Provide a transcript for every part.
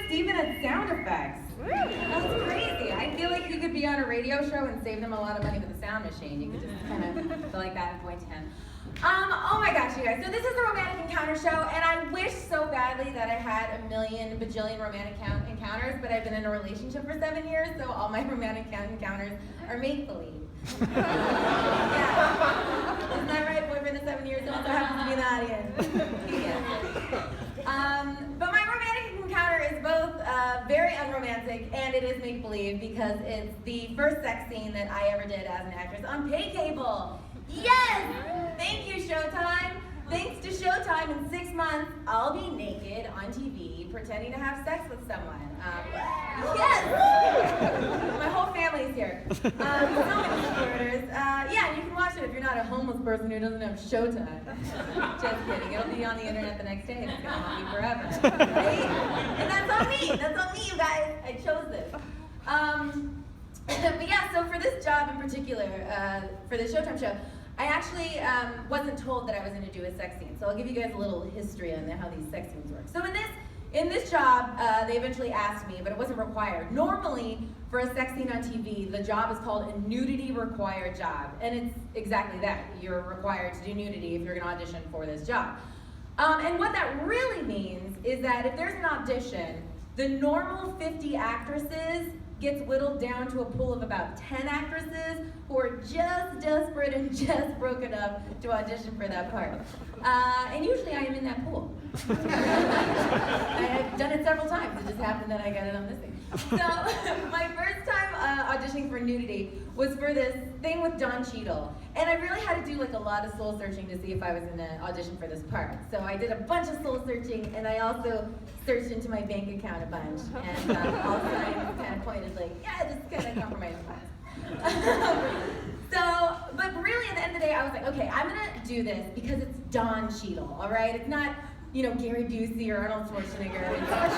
Steven had sound effects. That was crazy. I feel like you could be on a radio show and save them a lot of money with a sound machine. You could just kind of go like that and point to him. Oh my gosh, you guys. So this is the Romantic Encounter Show, and I wish so badly that I had a million bajillion romantic encounters, but I've been in a relationship for 7 years, so all my romantic encounters are make-believe. Yeah. Isn't that right? Boyfriend of 7 years also happens to be in the audience. Yeah. But my romantic encounter is both very unromantic and it is make-believe because it's the first sex scene that I ever did as an actress on pay cable. Yes! Thank you, Showtime. Thanks to Showtime, in 6 months, I'll be naked on TV pretending to have sex with someone. Yes! My whole family's here. So many supporters. Yeah, you can watch it if you're not a homeless person who doesn't have Showtime. Just kidding. It'll be on the internet the next day and it's going to haunt you forever. Right? And that's on me. That's on me, you guys. I chose this. But yeah, so for this job in particular, for the Showtime show, I actually wasn't told that I was going to do a sex scene. So I'll give you guys a little history on how these sex scenes work. So in this job, they eventually asked me, but it wasn't required. Normally, for a sex scene on TV, the job is called a nudity required job. And it's exactly that. You're required to do nudity if you're going to audition for this job. And what that really means is that if there's an audition, the normal 50 actresses gets whittled down to a pool of about 10 actresses who are just desperate and just broken up to audition for that part. And usually I am in that pool. I've done it several times. It just happened that I got it on this thing. So my first time auditioning for nudity was for this thing with Don Cheadle. And I really had to do like a lot of soul searching to see if I was going to audition for this part. So I did a bunch of soul searching, and I also searched into my bank account a bunch. And all of a sudden I kind of pointed like, yeah, this is kind of compromised funds. But really at the end of the day, I was like, okay, I'm going to do this because it's Don Cheadle, all right? It's not, you know, Gary Busey or Arnold Schwarzenegger. It's Don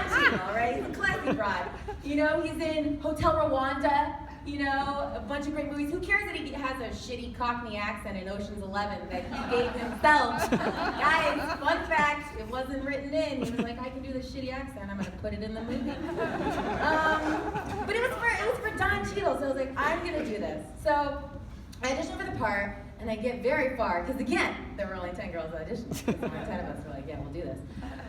Cheadle, all right? He's a classy broad. You know, he's in Hotel Rwanda, you know, a bunch of great movies. Who cares that he has a shitty Cockney accent in Ocean's 11 that he gave himself? Guys, fun fact, it wasn't written in. He was like, I can do this shitty accent. I'm going to put it in the movie. But it was for Don Cheadle, so I was like, I'm going to do this. So I auditioned for the part, and I get very far, because again, there were only 10 girls auditioning. So 10 of us were like, yeah, we'll do this.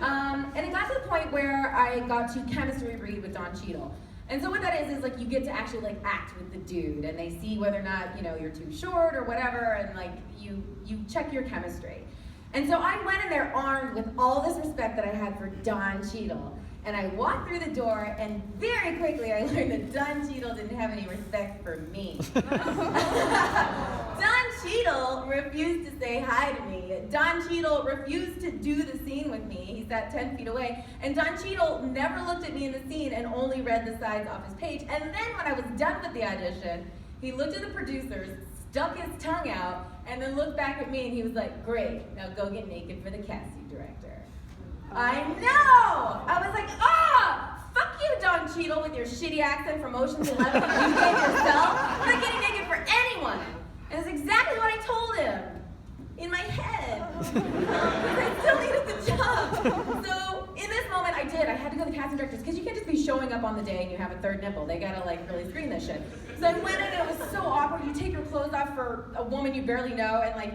And it got to the point where I got to chemistry read with Don Cheadle. And so what that is like you get to actually like act with the dude, and they see whether or not, you know, you're too short or whatever, and like you check your chemistry. And so I went in there armed with all this respect that I had for Don Cheadle. And I walked through the door, and very quickly I learned that Don Cheadle didn't have any respect for me. Don Cheadle refused to say hi to me. Don Cheadle refused to do the scene with me. He sat 10 feet away. And Don Cheadle never looked at me in the scene and only read the sides off his page. And then when I was done with the audition, he looked at the producers, stuck his tongue out, and then looked back at me and he was like, great, now go get naked for the casting director. I know! I was like, fuck you, Don Cheadle, with your shitty accent from Ocean's 11 that you gave yourself. I'm not getting naked for anyone. And that's exactly what I told him. In my head. I still needed the job. So in this moment, I had to go to the casting directors, because you can't just be showing up on the day and you have a third nipple. They gotta like really screen this shit. So I went in and it was so awkward. You take your clothes off for a woman you barely know, and like,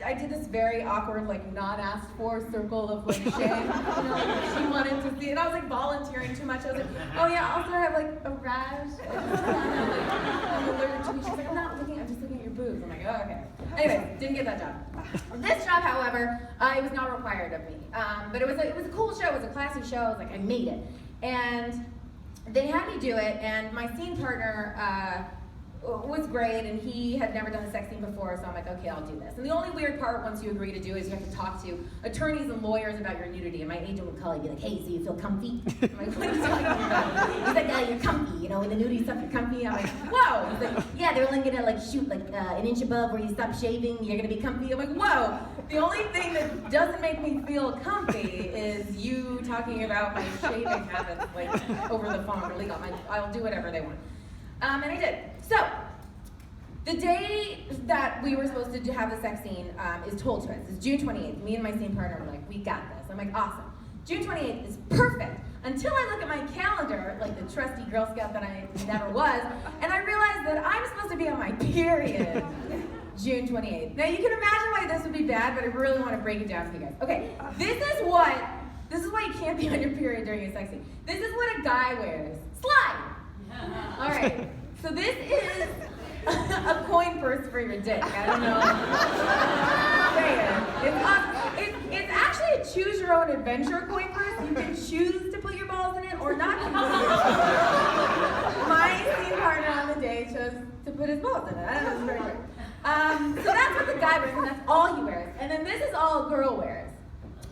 I did this very awkward, like, not asked for circle of like shame. You know, like, she wanted to see it. I was like volunteering too much. I was like, oh yeah, also I have like a rash. I'm allergic to me. She's like, I'm not looking, I'm just looking at your boobs. I'm like, oh, okay. Anyway, didn't get that job. This job, however, it was not required of me. But it was a cool show. It was a classy show. I was like, I made it. And they had me do it, and my scene partner was great, and he had never done a sex scene before, so I'm like, okay, I'll do this. And the only weird part once you agree to do is you have to talk to attorneys and lawyers about your nudity. And my agent would call and be like, hey, so you feel comfy? I'm like, what are you talking about? He's like, you're comfy, you know, in the nudity stuff, you're comfy. I'm like, whoa. He's like, yeah, they're only gonna like shoot like an inch above where you stop shaving, you're gonna be comfy. I'm like, whoa. The only thing that doesn't make me feel comfy is you talking about my shaving habits, like over the phone or legal. I'll do whatever they want. And I did. So, the day that we were supposed to have the sex scene is told to us. It's June 28th. Me and my scene partner were like, we got this. I'm like, awesome. June 28th is perfect. until I look at my calendar, like the trusty Girl Scout that I never was, and I realize that I'm supposed to be on my period. June 28th. Now you can imagine why this would be bad, but I really want to break it down for you guys. Okay, this is why you can't be on your period during a sex scene. This is what a guy wears. Slide! Alright, so this is a coin purse for your dick. I don't know. It's actually a choose your own adventure coin purse. You can choose to put your balls in it or not to put your balls in it. My scene partner on the day chose to put his balls in it. I don't know, it's very weird. So that's what the guy wears, and that's all he wears. And then this is all a girl wears.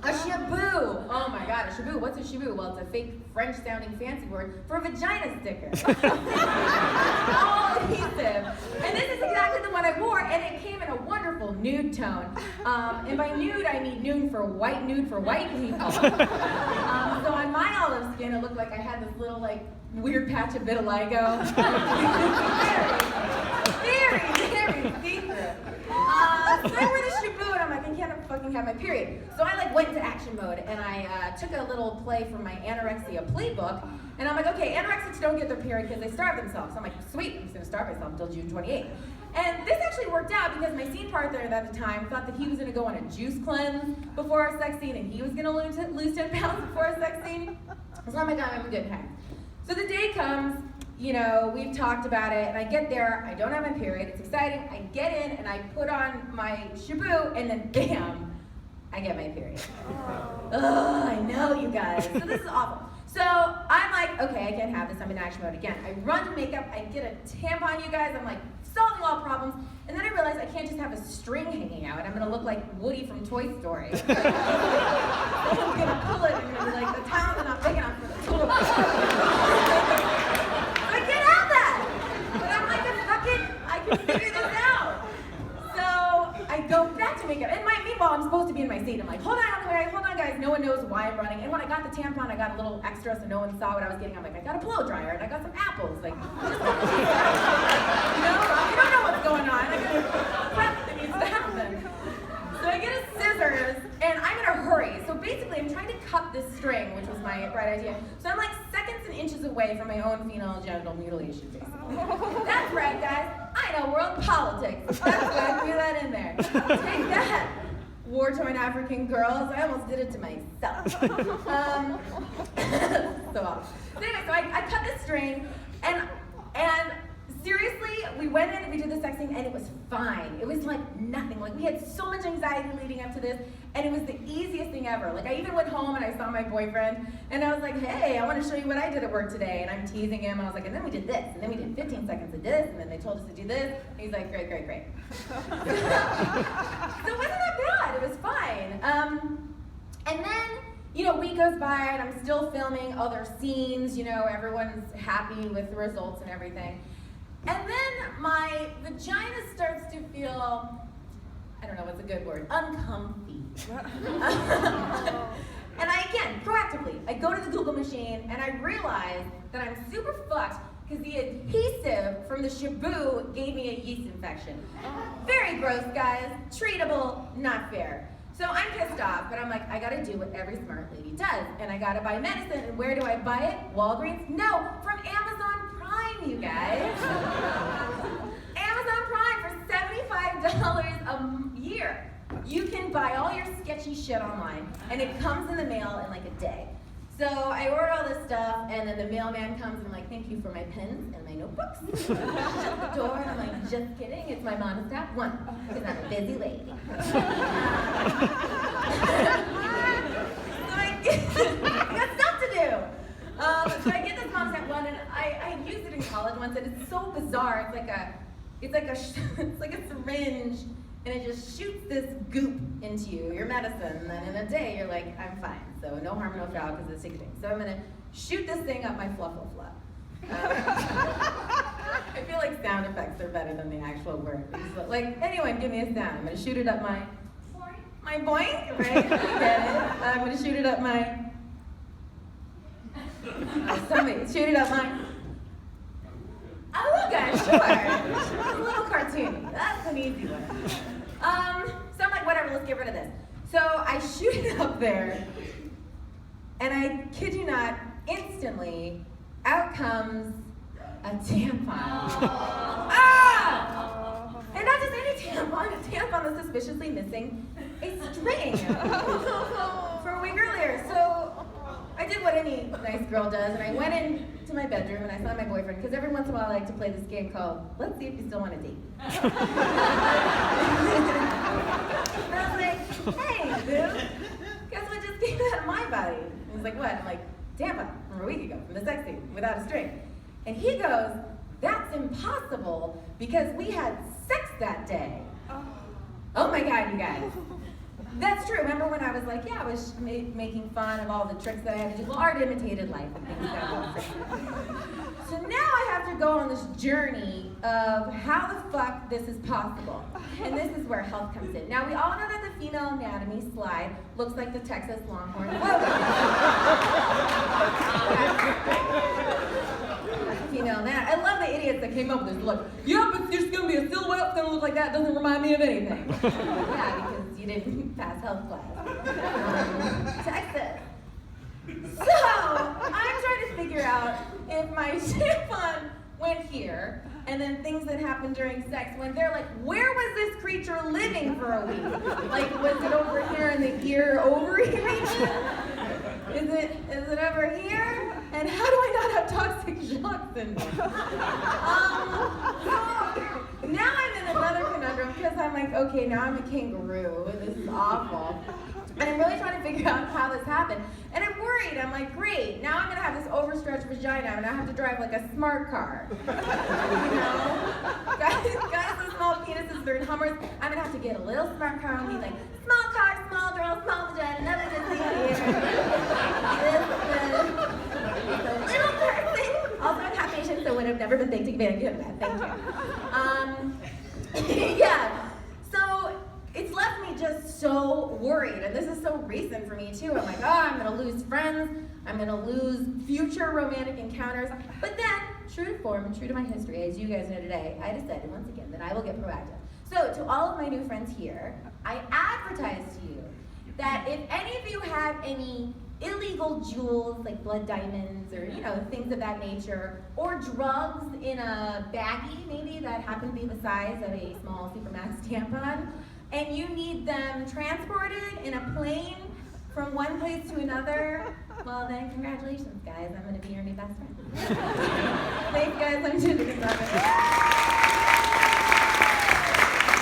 A shaboo. Oh my god, a shaboo. What's a shaboo? Well, it's a fake French-sounding fancy word for a vagina sticker. All adhesive. And this is exactly the one I wore, and it came in a wonderful nude tone. And by nude, I mean nude for white people. So on my olive skin, it looked like I had this little, like, weird patch of vitiligo. Very see-through. So I wore this shaboo, and I'm like, I can't fucking have my period. So I like went into action mode, and I took a little play from my anorexia playbook, and I'm like, okay, anorexics don't get their period because they starve themselves. So I'm like, sweet, I'm just gonna starve myself until June 28th. And this actually worked out because my scene partner at the time thought that he was gonna go on a juice cleanse before our sex scene, and he was gonna lose 10 pounds before our sex scene. So I'm like, I'm having a good time. So the day comes, you know, we've talked about it, and I get there, I don't have my period, it's exciting, I get in, and I put on my shaboo, and then bam, I get my period. Ugh, I know, you guys. So this is awful. So I'm like, okay, I can't have this, I'm in action mode again. I run to makeup, I get a tampon, you guys, I'm like, solving all problems, and then I realize I can't just have a string hanging out. I'm gonna look like Woody from Toy Story. I'm gonna pull it, and I'm gonna be like, the towel's are not big enough for the tool. I can't have that! But I'm like, fuck it, I can figure this out. So I go back to makeup, and meanwhile, I'm supposed to be in my seat. I'm like, hold on guys, no one knows why I'm running. And when I got the tampon, I got a little extra so no one saw what I was getting. I'm like, I got a blow dryer, and I got some apples. Like, you know, you don't know what's going on. I got a prep that needs to happen. So I get a scissors, and I'm in a hurry. So basically, I'm trying to cut this string, which was my bright idea. So I'm like seconds and inches away from my own penile genital mutilation, basically. That's right, guys. I know world politics. That's why I threw that in there. Take that, war-torn African girls. I almost did it to myself. So awful. So anyway, so I cut the string, and seriously, we went in and we did the sex scene, and it was fine. It was like nothing. Like, we had so much anxiety leading up to this, and it was the easiest thing ever. Like, I even went home and I saw my boyfriend, and I was like, hey, I want to show you what I did at work today. And I'm teasing him. I was like, and then we did this, and then we did 15 seconds of this, and then they told us to do this. And he's like, great. So it wasn't that bad. It was fine. And then, you know, a week goes by, and I'm still filming other scenes. You know, everyone's happy with the results and everything. And then my vagina starts to feel, I don't know what's a good word, uncomfy. And again, proactively, I go to the Google machine and I realize that I'm super fucked because the adhesive from the shaboo gave me a yeast infection. Very gross, guys. Treatable, not fair. So I'm pissed off, but I'm like, I gotta do what every smart lady does, and I gotta buy medicine. And where do I buy it? Walgreens? No, from Amazon Prime, you guys. Amazon Prime for $75 a year. You can buy all your sketchy shit online, and it comes in the mail in like a day. So I order all this stuff, and then the mailman comes, and I'm like, thank you for my pens and my notebooks. Shut the door, and I'm like, just kidding, it's my monostap. One, because I'm a busy lady. So I got stuff to do. So I get this monostap one, and I used it in college once, and it's so bizarre. It's like a syringe, and it just shoots this goop into you, your medicine, and then in a day you're like, I'm fine. So no harm, no foul, because it's ticketing. So I'm gonna shoot this thing up my fluffle-fluff. I feel like sound effects are better than the actual words. But like, anyone give me a sound. I'm gonna shoot it up my boink, right? You get it? I'm gonna shoot it up my, somebody, shoot it up my, oh, okay, sure. It's a little cartoony. That's an easy one. So I'm like, whatever, let's get rid of this. So I shoot it up there, And I kid you not, instantly, out comes a tampon. Ah! And not just any tampon, a tampon was suspiciously missing a string from a week earlier. So I did what any nice girl does, and I went into my bedroom and I saw my boyfriend, because every once in a while I like to play this game called, let's see if you still want to date. And I was like, hey, dude, guess what just came out of my body? And he's like, what? I'm like, tampon from a week ago, from the sex scene, without a string. And he goes, that's impossible because we had sex that day. Oh my God, you guys. That's true. Remember when I was like, yeah, I was making fun of all the tricks that I had to do? Well, art imitated life and things like that. So now I have to go on this journey of how the fuck this is possible. And this is where health comes in. Now, we all know that the female anatomy slide looks like the Texas Longhorn logo. Female anatomy. I love the idiots that came up with this. Look, yeah, but there's going to be a silhouette that's going to look like that. Doesn't remind me of anything. Yeah, because you didn't pass health class. Texas. So, I'm trying to figure out if my tampon went here, and then things that happened during sex when they're like, where was this creature living for a week? Like, was it over here in the ear-ovary region? Is it over here? And how do I not have toxic shock syndrome? So now I'm in another conundrum because I'm like, okay, now I'm a kangaroo, and this is awful. And I'm really trying to figure out how this happened. And I'm worried. I'm like, great, now I'm going to have this overstretched vagina, and I have to drive like a smart car. You know? Guys with small penises, they're in Hummers. I'm going to have to get a little smart car and be like, small car, small girl, small vagina, nothing to see here. The little person. Also, I'm half Asian, so would have never been thinking about that. Thank you. Yeah. So it's left me just so worried, and this is so recent for me too. I'm like, oh, I'm gonna lose friends, I'm gonna lose future romantic encounters. But then, true to form and true to my history, as you guys know today, I decided once again that I will get proactive. So to all of my new friends here, I advertise to you that if any of you have any illegal jewels like blood diamonds or things of that nature, or drugs in a baggie maybe that happen to be the size of a small Supermax tampon, and you need them transported in a plane from one place to another, well then congratulations guys, I'm going to be your new best friend. Thanks guys, I'm Ginger.